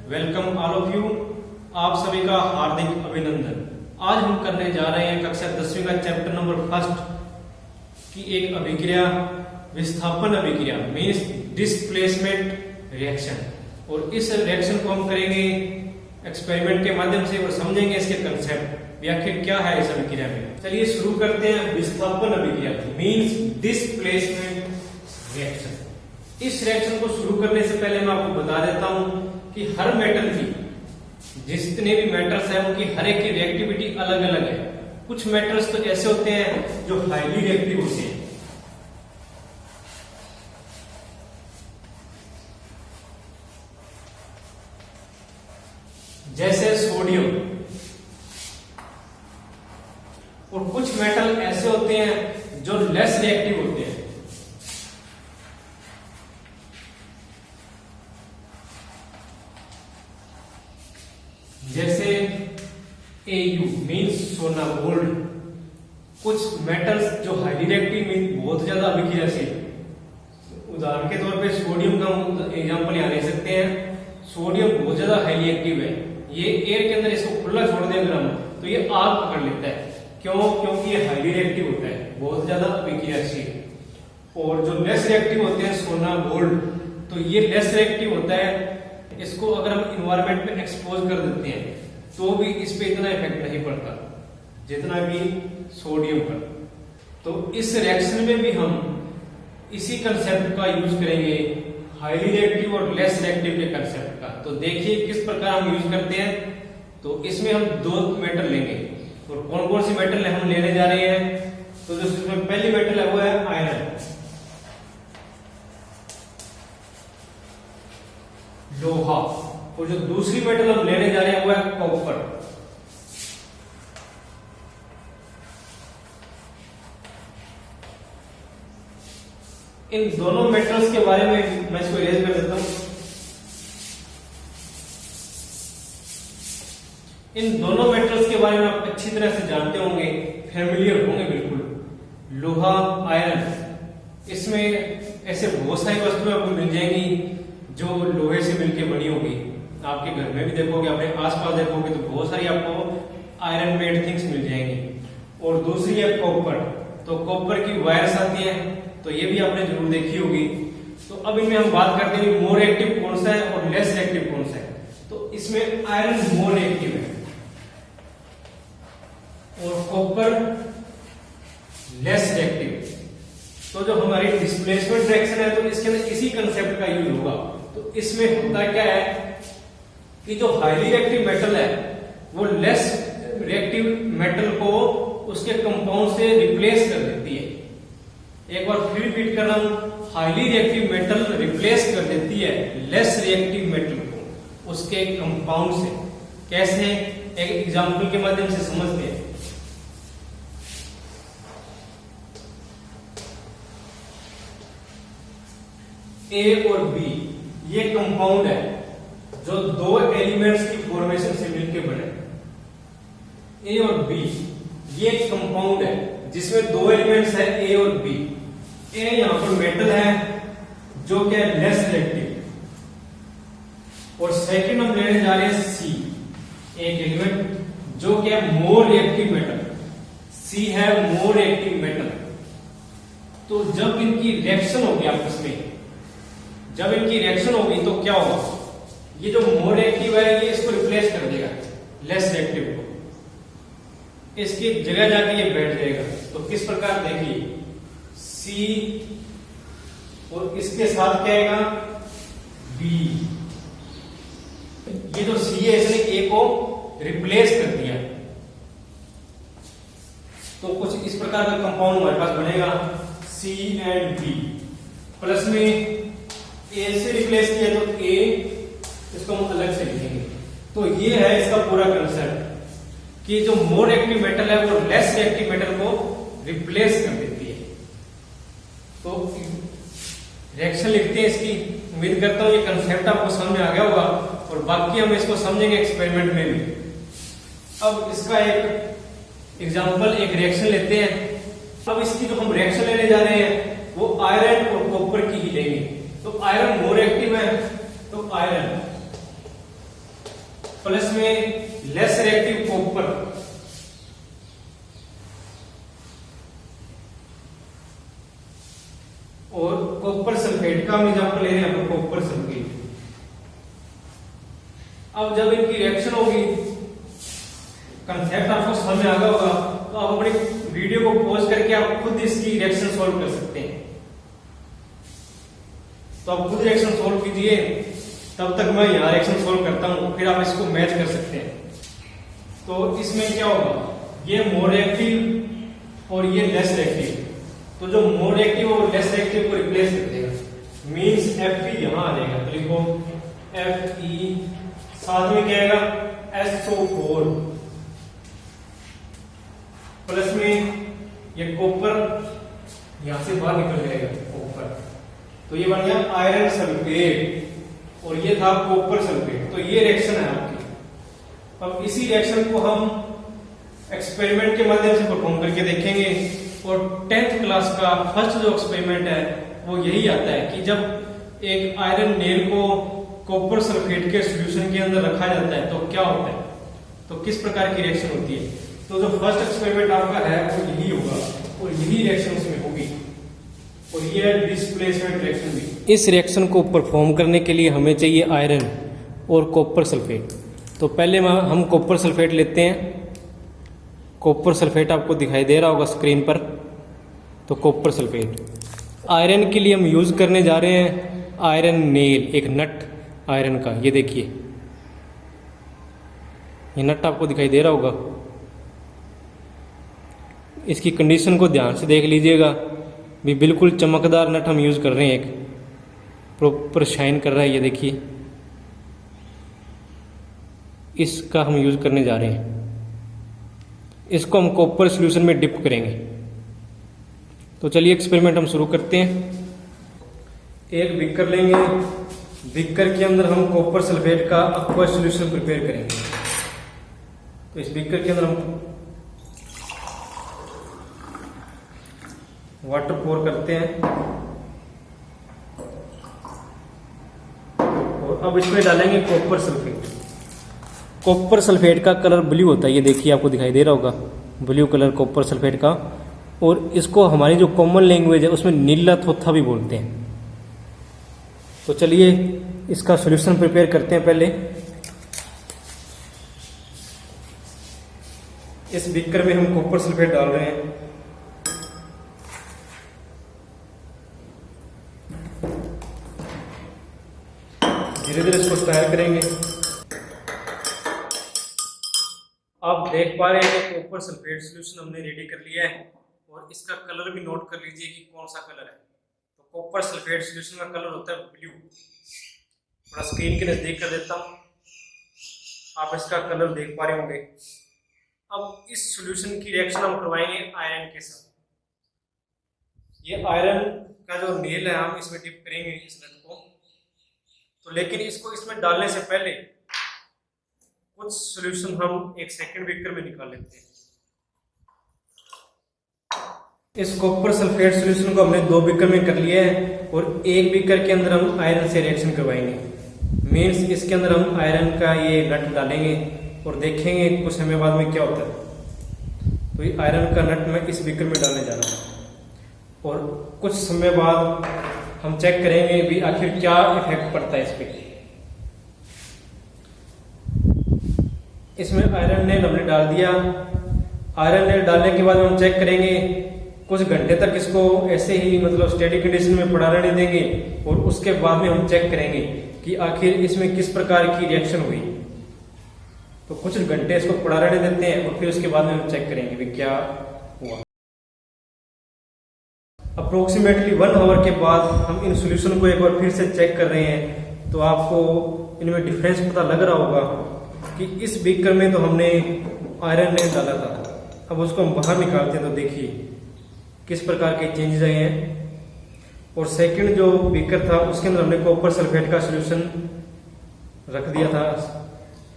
Welcome all of you. आप सभी का हार्दिक अभिनंदन। आज हम करने जा रहे हैं कक्षा 10वीं का चैप्टर नंबर 1 की एक अभिक्रिया, विस्थापन अभिक्रिया मीन्स डिस्प्लेसमेंट रिएक्शन। और इस रिएक्शन को हम करेंगे एक्सपेरिमेंट के माध्यम से और समझेंगे इसके कंसेप्ट, व्याख्या क्या है इस अभिक्रिया में। चलिए शुरू करते हैं। विस्थापन अभिक्रिया मीन्स डिस्प्लेसमेंट रिएक्शन। इस रिएक्शन को शुरू करने से पहले मैं आपको बता देता हूं कि हर मेटल की, जितने भी मेटल्स हैं उनकी हर एक की रिएक्टिविटी अलग अलग है। कुछ मेटल्स तो ऐसे होते हैं जो हाईली रिएक्टिव होते हैं, जैसे सोडियम, और कुछ मेटल ऐसे होते हैं जो लेस रिएक्टिव होते हैं, जैसे Au मीन्स सोना, गोल्ड। कुछ मेटल्स जो हाईली रिएक्टिव मीन्स बहुत ज्यादा अभिक्रियाशील, उदाहरण के तौर पे सोडियम का एग्जांपल यहां ले सकते हैं। सोडियम बहुत ज्यादा हाईली एक्टिव है, ये एयर के अंदर इसको खुला छोड़ दें अगर हम, तो ये आग पकड़ लेता है। क्यों? क्योंकि ये हाईली रिएक्टिव होता है, बहुत ज्यादा अभिक्रियाशील। और जो लेस रिएक्टिव होते हैं सोना, गोल्ड, तो ये लेस रिएक्टिव होता है। इसको अगर हम इन्वायरमेंट में एक्सपोज कर देते हैं तो भी इस पे इतना इफेक्ट नहीं पड़ता जितना कि सोडियम पर। तो इस रिएक्शन में भी हम इसी कंसेप्ट का यूज करेंगे, हाईली रिएक्टिव और लेस रिएक्टिव के कंसेप्ट का। तो देखिए किस प्रकार हम यूज करते हैं। तो इसमें हम दो मेटल लेंगे, और कौन कौन सी मेटल हम लेने जा रहे हैं। तो जो इसमें पहली मेटल है वो है आयरन, लोहा। और जो दूसरी मेटल हम लेने जा रहे हैं वो है कॉपर। इन दोनों मेटल्स के बारे में मैं इसको इरेज कर देता हूं। इन दोनों मेटल्स के बारे में आप अच्छी तरह से जानते होंगे, फैमिलियर होंगे बिल्कुल। लोहा, आयरन, इसमें ऐसे बहुत सारी वस्तुएं आपको मिल जाएंगी जो लोहे से मिलकर बनी होगी। आपके घर में भी देखोगे, अपने आसपास देखोगे तो बहुत सारी आपको आयरन मेड थिंग्स मिल जाएंगी। और दूसरी है कॉपर। तो कॉपर की वायर्स आती हैं, तो ये भी आपने जरूर देखी होगी। तो अब इनमें हम बात करते हैं मोर एक्टिव कौन सा है और लेस एक्टिव कौन सा है। तो इसमें आयरन मोर एक्टिव है और कॉपर लेस रिएक्टिव। तो जो हमारी डिस्प्लेसमेंट रिएक्शन है तो इसके अंदर इसी कंसेप्ट का यूज होगा। तो इसमें होता क्या है कि जो हाईली रिएक्टिव मेटल है वो लेस रिएक्टिव मेटल को उसके कंपाउंड से रिप्लेस कर देती है। एक बार फिर रिपीट कर रहा हूं, हाईली रिएक्टिव मेटल रिप्लेस कर देती है लेस रिएक्टिव मेटल को उसके कंपाउंड से। कैसे? एक एग्जांपल के माध्यम से समझते हैं। ए और बी ये कंपाउंड है जो दो एलिमेंट्स की फॉर्मेशन से मिलकर बने। ए और बी ये कंपाउंड है जिसमें दो एलिमेंट्स है ए और बी। ए यहां पर मेटल है जो क्या लेस रिएक्टिव, और सेकंड हम लेने जा रहे हैं सी, एक एलिमेंट जो क्या मोर रिएक्टिव मेटल। सी है मोर रिएक्टिव मेटल। तो जब इनकी रिएक्शन होगी आपस में, जब इनकी रिएक्शन होगी तो क्या होगा, ये जो मोर एक्टिव है ये इसको रिप्लेस कर देगा लेस रिएक्टिव को, इसकी जगह जाके ये बैठ जाएगा। तो किस प्रकार देखिए, सी और इसके साथ क्या आएगा बी। ये जो सी है इसने ए को रिप्लेस कर दिया। तो कुछ इस प्रकार का कंपाउंड हमारे पास बनेगा, सी एंड बी। प्लस में ए से रिप्लेस किया तो ए, इसको हम अलग से लिखेंगे। तो ये है इसका पूरा कंसेप्ट कि जो मोर एक्टिव मेटल है वो लेस रिएक्टिव मेटल को रिप्लेस कर देती है। तो रिएक्शन लिखते हैं इसकी। उम्मीद करता हूं ये कंसेप्ट आपको समझ में आ गया होगा, और बाकी हम इसको समझेंगे एक्सपेरिमेंट में भी। अब इसका एक एग्जांपल, एक रिएक्शन लेते हैं। अब इसकी जो हम रिएक्शन लेने जा रहे हैं वो आयरन और कॉपर की ही लेंगे। तो आयरन मोर एक्टिव है, तो आयरन प्लस में लेस रिएक्टिव कॉपर, और कॉपर सल्फेट का हम एग्जांपल ले रहे हैं कॉपर सल्फेट। अब जब इनकी रिएक्शन होगी, कंसेप्ट आपको समझ में आ गया होगा, तो आप अपनी वीडियो को पॉज करके आप खुद इसकी रिएक्शन सॉल्व कर सकते हैं। तो आप खुद रिएक्शन सॉल्व कीजिए, तब तक मैं यहाँ रिएक्शन सॉल्व करता हूँ, फिर आप इसको मैच कर सकते हैं। तो इसमें क्या होगा, ये मोर रिएक्टिव और ये लेस रिएक्टिव, तो जो मोर रिएक्टिव और लेस रिएक्टिव को रिप्लेस कर देगा, मींस Fe यहां आ जाएगा। तो लिखो Fe, साथ में क्या आएगा SO4, प्लस में ये कॉपर यहां से बाहर निकल जाएगा कॉपर, तो ये बन गया आयरन सल्फेट, और ये था कॉपर सल्फेट। तो ये रिएक्शन है आपकी। अब इसी रिएक्शन को हम एक्सपेरिमेंट के माध्यम से परफॉर्म करके देखेंगे, और 10th क्लास का फर्स्ट जो एक्सपेरिमेंट है वो यही आता है कि जब एक आयरन नेल को कॉपर सल्फेट के सॉल्यूशन के अंदर रखा जाता है तो क्या होता है, तो किस प्रकार की रिएक्शन होती है। तो जो फर्स्ट एक्सपेरिमेंट आपका है वो यही होगा, और यही रिएक्शन उसमें होगी, और ये डिस्प्लेसमेंट रिएक्शन भी। इस रिएक्शन को परफॉर्म करने के लिए हमें चाहिए आयरन और कॉपर सल्फेट। तो पहले हम कॉपर सल्फेट लेते हैं। कॉपर सल्फेट आपको दिखाई दे रहा होगा स्क्रीन पर, तो कॉपर सल्फेट। आयरन के लिए हम यूज करने जा रहे हैं आयरन नेल, एक नट आयरन का, ये देखिए ये नट आपको दिखाई दे रहा होगा। इसकी कंडीशन को ध्यान से देख लीजिएगा, भी बिल्कुल चमकदार नट हम यूज कर रहे हैं, एक प्रॉपर शाइन कर रहा है, ये देखिए इसका हम यूज करने जा रहे हैं। इसको हम कॉपर सॉल्यूशन में डिप करेंगे। तो चलिए एक्सपेरिमेंट हम शुरू करते हैं। एक बीकर लेंगे, बीकर के अंदर हम कॉपर सल्फेट का एक्वा सॉल्यूशन प्रिपेयर करेंगे। तो इस बीकर के अंदर हम वाटर पोर करते हैं, और अब इसमें डालेंगे कॉपर सल्फेट। कॉपर सल्फेट का कलर ब्लू होता है, ये देखिए आपको दिखाई दे रहा होगा, ब्लू कलर कॉपर सल्फेट का, और इसको हमारी जो कॉमन लैंग्वेज है उसमें नीला थोथा भी बोलते हैं। तो चलिए इसका सॉल्यूशन प्रिपेयर करते हैं। पहले इस बीकर में हम कॉपर सल्फेट डाल रहे हैं। धीरे धीरे इसको स्टायर करेंगे। आप देख पा रहे हैं कि कॉपर सल्फेट सॉल्यूशन हमने रेडी कर लिया है, और इसका कलर भी नोट कर लीजिए कि कौन सा कलर है। तो कॉपर सल्फेट सॉल्यूशन का कलर होता है ब्लू। थोड़ा स्क्रीन के नजदीक कर देता हूँ, आप इसका कलर देख पा रहे होंगे। अब इस सॉल्यूशन की रिएक्शन हम करवाएंगे आयरन के साथ। ये आयरन का जो नेल है हम इसमें डिप करेंगे इस नट को। तो लेकिन इसको इसमें डालने से पहले कुछ सॉल्यूशन हम एक सेकंड बीकर में निकाल लेते हैं। इस कॉपर सल्फेट सॉल्यूशन को हमने 2 बीकर में कर लिया है, और एक बीकर के अंदर हम आयरन से रिएक्शन करवाएंगे। मीन्स इसके अंदर हम आयरन का ये नट डालेंगे और देखेंगे कुछ समय बाद में क्या होता है। तो ये आयरन का नट मैं इस बीकर में डालने जा रहा हूँ, और कुछ समय बाद हम चेक करेंगे भी आखिर क्या इफेक्ट पड़ता है इस पे। इसमें आयरन नेल हमने डाल दिया। आयरन नेल डालने के बाद हम चेक करेंगे, कुछ घंटे तक इसको ऐसे ही मतलब स्टेडी कंडीशन में पड़ा रहने देंगे, और उसके बाद में हम चेक करेंगे कि आखिर इसमें किस प्रकार की रिएक्शन हुई। तो कुछ घंटे इसको पड़ा रहने देते हैं, और फिर उसके बाद में हम चेक करेंगे भी क्या हुआ। अप्रोक्सीमेटली 1 आवर के बाद हम इन सॉल्यूशन को एक बार फिर से चेक कर रहे हैं। तो आपको इनमें डिफरेंस पता लग रहा होगा कि इस बीकर में तो हमने आयरन नेल डाला था, अब उसको हम बाहर निकालते हैं तो देखिए किस प्रकार के चेंजेस आए हैं। और सेकंड जो बीकर था उसके अंदर हमने कॉपर सल्फेट का सॉल्यूशन रख दिया था,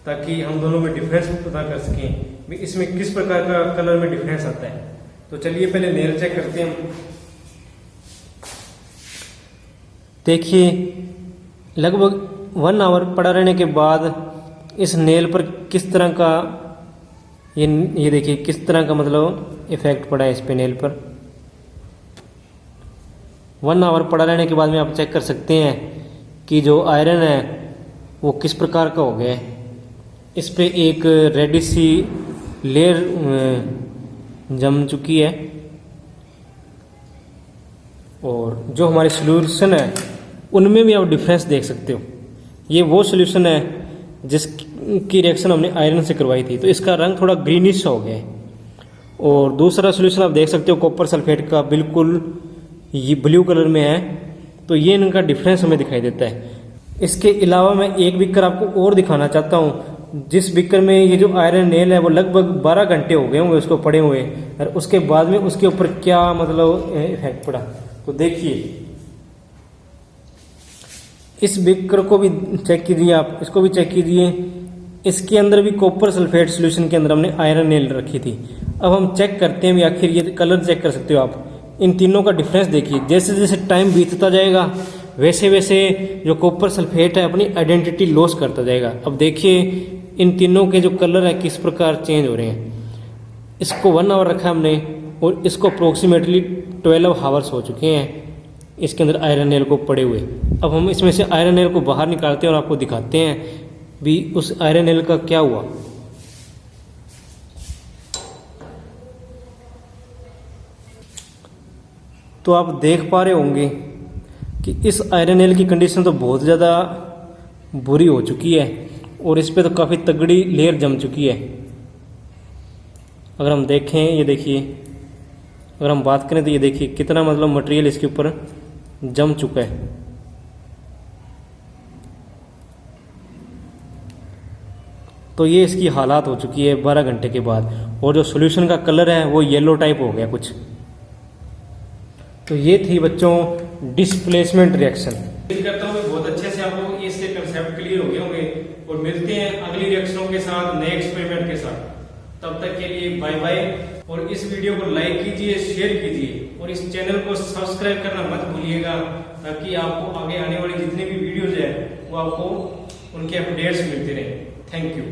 ताकि हम दोनों में डिफरेंस पता कर सकें इसमें किस प्रकार का कलर में डिफरेंस आता है। तो चलिए पहले नेल चेक करते हैं। देखिए लगभग 1 आवर पड़ा रहने के बाद इस नेल पर किस तरह का ये देखिए किस तरह का मतलब इफेक्ट पड़ा है इस पे नेल पर। 1 आवर पड़ा रहने के बाद में आप चेक कर सकते हैं कि जो आयरन है वो किस प्रकार का हो गया है। इस पे एक रेडिश सी लेयर जम चुकी है और जो हमारे सॉल्यूशन है उनमें भी आप डिफरेंस देख सकते हो। ये वो सॉल्यूशन है जिसकी रिएक्शन हमने आयरन से करवाई थी, तो इसका रंग थोड़ा ग्रीनिश हो गया है। और दूसरा सॉल्यूशन आप देख सकते हो कॉपर सल्फेट का, बिल्कुल ये ब्लू कलर में है, तो ये इनका डिफरेंस हमें दिखाई देता है। इसके अलावा मैं एक बीकर आपको और दिखाना चाहता हूँ, जिस बीकर में ये जो आयरन नेल है वो लगभग 12 घंटे हो गए होंगे उसको पड़े हुए, और उसके बाद में उसके ऊपर क्या मतलब इफेक्ट पड़ा। तो देखिए इस बीकर को भी चेक कीजिए, आप इसको भी चेक कीजिए। इसके अंदर भी कॉपर सल्फेट सॉल्यूशन के अंदर हमने आयरन नेल रखी थी। अब हम चेक करते हैं भी आखिर ये कलर चेक कर सकते हो आप, इन तीनों का डिफरेंस देखिए। जैसे जैसे टाइम बीतता जाएगा वैसे वैसे जो कॉपर सल्फेट है अपनी आइडेंटिटी लॉस करता जाएगा। अब देखिए इन तीनों के जो कलर है किस प्रकार चेंज हो रहे हैं। इसको 1 आवर रखा हमने और इसको अप्रोक्सीमेटली 12 आवर्स हो चुके हैं इसके अंदर आयरन नेल को पड़े हुए। अब हम इसमें से आयरन नेल को बाहर निकालते हैं और आपको दिखाते हैं भी उस आयरन नेल का क्या हुआ। तो आप देख पा रहे होंगे कि इस आयरन नेल की कंडीशन तो बहुत ज़्यादा बुरी हो चुकी है और इस पे तो काफ़ी तगड़ी लेयर जम चुकी है। अगर हम देखें, ये देखिए, अगर हम बात करें तो ये देखिए कितना मतलब मटेरियल इसके ऊपर जम चुका है। तो ये इसकी हालात हो चुकी है 12 घंटे के बाद, और जो सॉल्यूशन का कलर है वो येलो टाइप हो गया कुछ। तो ये थी बच्चों डिस्प्लेसमेंट रिएक्शन। उम्मीद करता हूँ बहुत अच्छे से आपको इसके कंसेप्ट क्लियर हो गए होंगे, और मिलते हैं अगली रिएक्शनों के साथ, नए एक्सपेरिमेंट के साथ। तब तक के लिए बाय बाय, और इस वीडियो को लाइक कीजिए, शेयर कीजिए, और इस चैनल को सब्सक्राइब करना मत भूलिएगा, ताकि आपको आगे आने वाली जितनी भी वीडियोज है वो आपको उनके अपडेट्स मिलते रहे। Thank you.